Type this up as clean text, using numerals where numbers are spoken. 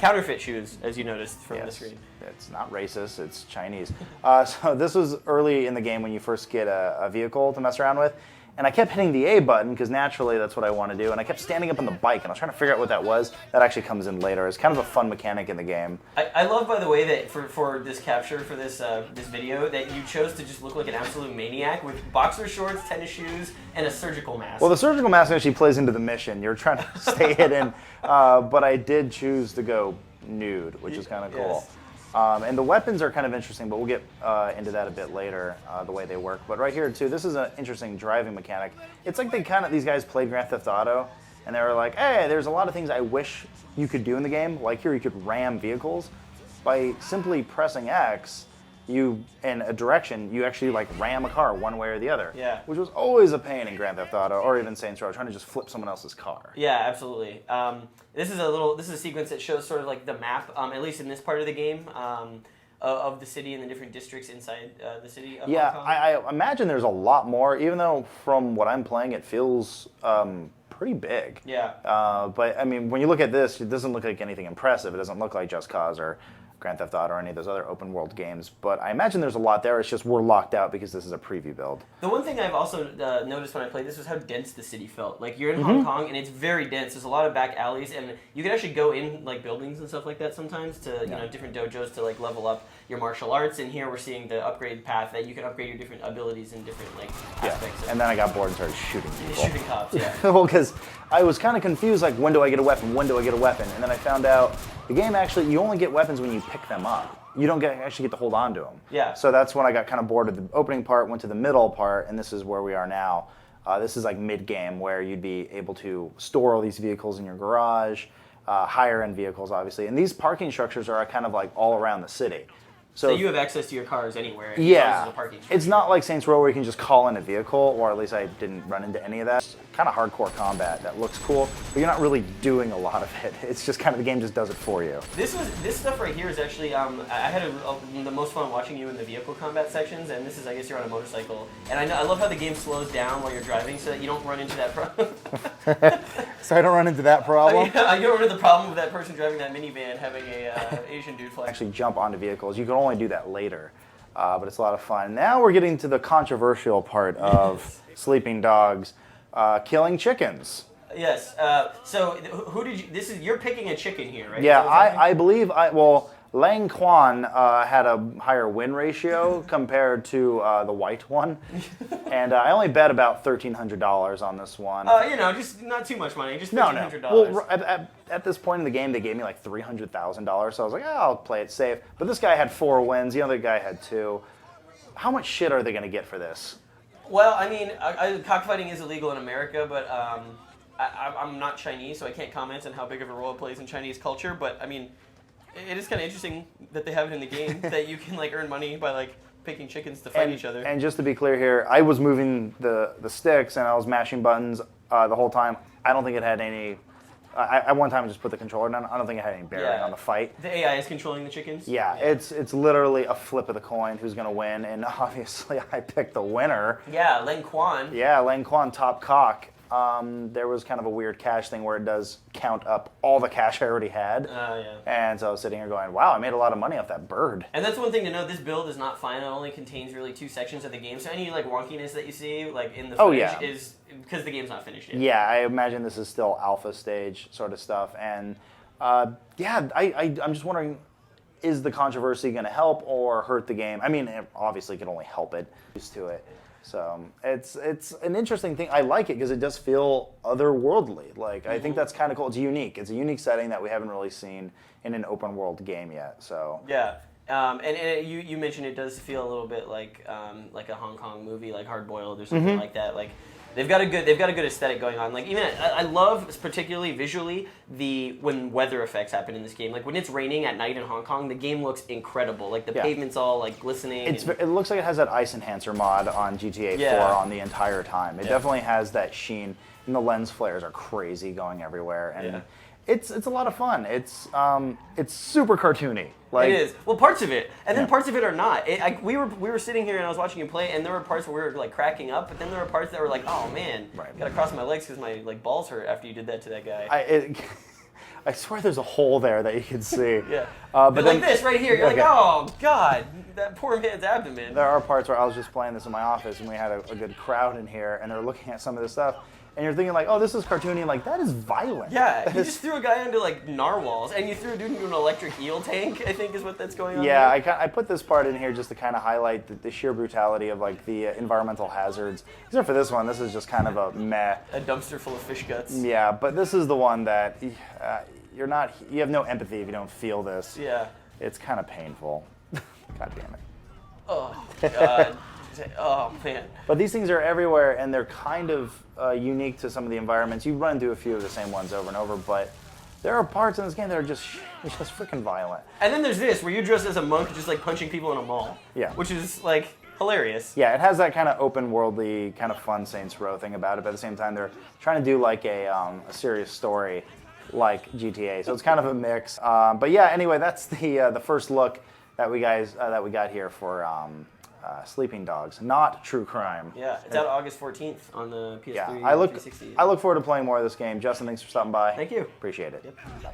Counterfeit shoes, as you noticed from the screen. It's not racist, it's Chinese. So this was early in the game when you first get a vehicle to mess around with. And I kept hitting the A button because naturally that's what I want to do. And I kept standing up on the bike and I was trying to figure out what that was. That actually comes in later. It's kind of a fun mechanic in the game. I love, by the way, that for this capture, for this this video, that you chose to just look like an absolute maniac with boxer shorts, tennis shoes, and a surgical mask. Well, the surgical mask actually plays into the mission. You're trying to stay hidden. But I did choose to go nude, which is kind of cool. Yes. And the weapons are kind of interesting, but we'll get into that a bit later, the way they work. But right here, too, this is an interesting driving mechanic. It's like these guys played Grand Theft Auto, and they were like, hey, there's a lot of things I wish you could do in the game. Like here, you could ram vehicles. By simply pressing X, in a direction, you actually like ram a car one way or the other. Yeah. Which was always a pain in Grand Theft Auto, or even Saints Row, trying to just flip someone else's car. Yeah, absolutely. This is a sequence that shows sort of like the map, at least in this part of the game, of the city and the different districts inside the city of Hong Kong. I imagine there's a lot more, even though from what I'm playing, it feels pretty big. Yeah. But I mean, when you look at this, it doesn't look like anything impressive. It doesn't look like Just Cause or Grand Theft Auto or any of those other open world games, but I imagine there's a lot there. It's just we're locked out because this is a preview build. The one thing I've also noticed when I played this was how dense the city felt. Like you're in Hong Kong and it's very dense. There's a lot of back alleys, and you can actually go in like buildings and stuff like that sometimes to you know different dojos to like level up your martial arts. And here we're seeing the upgrade path that you can upgrade your different abilities in different like aspects. And then I got bored and started shooting people. Shooting cops, yeah. Well, because I was kind of confused, like when do I get a weapon? When do I get a weapon? And then I found out the game actually, you only get weapons when you pick them up. You don't actually get to hold on to them. Yeah. So that's when I got kind of bored of the opening part, went to the middle part, and this is where we are now. This is like mid-game where you'd be able to store all these vehicles in your garage, higher-end vehicles, obviously. And these parking structures are kind of like all around the city. So you have access to your cars anywhere. Yeah. As a parking it's not like Saints Row where you can just call in a vehicle, or at least I didn't run into any of that. It's kind of hardcore combat that looks cool, but you're not really doing a lot of it. It's just kind of the game just does it for you. This stuff right here is actually I had the most fun watching you in the vehicle combat sections, and this is, I guess, you're on a motorcycle, and I love how the game slows down while you're driving so that you don't run into that problem. So I don't run into that problem? You don't run into the problem with that person driving that minivan having a Asian dude fly. Actually jump onto vehicles. You can only do that later, but it's a lot of fun. Now we're getting to the controversial part of sleeping dogs, killing chickens. Yes. So who did you? You're picking a chicken here, right? Yeah, I believe Lang Quan had a higher win ratio compared to the white one, and I only bet about $1,300 on this one. Just not too much money, just $1,300. $1,500. Well, at this point in the game, they gave me like $300,000, so I was like, I'll play it safe. But this guy had 4 wins, the other guy had 2. How much shit are they going to get for this? Well, I mean, cockfighting is illegal in America, but I'm not Chinese, so I can't comment on how big of a role it plays in Chinese culture. But I mean, it is kind of interesting that they have it in the game that you can like earn money by like picking chickens to fight each other. And just to be clear here, I was moving the sticks and I was mashing buttons the whole time. I don't think it had any. At one time I just put the controller down. I don't think it had any bearing on the fight. The AI is controlling the chickens? Yeah, it's literally a flip of the coin who's going to win, and obviously I picked the winner. Yeah, Lang Quan. Yeah, Lang Quan, top cock. There was kind of a weird cash thing where it does count up all the cash I already had. And so I was sitting here going, wow, I made a lot of money off that bird. And that's one thing to know, this build is not final. It only contains really 2 sections of the game. So any like wonkiness that you see like in the footage is because the game's not finished yet. Yeah, I imagine this is still alpha stage sort of stuff. And I'm just wondering, is the controversy going to help or hurt the game? I mean, it obviously can only help it. Used to it. So it's an interesting thing. I like it because it does feel otherworldly. Like I think that's kind of cool. It's unique. It's a unique setting that we haven't really seen in an open world game yet. So yeah, and you mentioned it does feel a little bit like a Hong Kong movie, like Hard Boiled or something like that. Like they've got a good aesthetic going on. Like even I love particularly visually when weather effects happen in this game. Like when it's raining at night in Hong Kong, the game looks incredible. Like the pavement's all like glistening. It looks like it has that ice enhancer mod on GTA 4 on the entire time. It definitely has that sheen, and the lens flares are crazy going everywhere. And it's a lot of fun. It's super cartoony. Like, it is. Well, parts of it, and then parts of it are not. We were sitting here and I was watching you play, and there were parts where we were like cracking up, but then there were parts that were like, oh man, gotta cross my legs because my like balls hurt after you did that to that guy. I swear there's a hole there that you can see. Yeah. But like then, this right here. You're okay. like, oh God, that poor man's abdomen. There are parts where I was just playing this in my office, and we had a good crowd in here, and they're looking at some of this stuff, and you're thinking like, oh, this is cartoony. Like, that is violent. Yeah, you just threw a guy into like narwhals, and you threw a dude into an electric eel tank, I think is what that's going on. Yeah, there. I put this part in here just to kind of highlight the sheer brutality of like the environmental hazards. Except for this one, this is just kind of a meh. A dumpster full of fish guts. Yeah, but this is the one that you have no empathy if you don't feel this. Yeah. It's kind of painful. God damn it. Oh, God. Oh, man. But these things are everywhere, and they're kind of unique to some of the environments. You run into a few of the same ones over and over, but there are parts in this game that are just freaking violent. And then there's this, where you dress as a monk just like punching people in a mall. Yeah. Which is like hilarious. Yeah, it has that kind of open worldly, kind of fun Saints Row thing about it, but at the same time they're trying to do like a serious story like GTA. So it's kind of a mix. But yeah, anyway, that's the first look that we got here for Sleeping Dogs, not true crime. Yeah, it's out August 14th on the PS3 yeah, and 360. I look forward to playing more of this game. Justin, thanks for stopping by. Thank you. Appreciate it. Yep. Bye.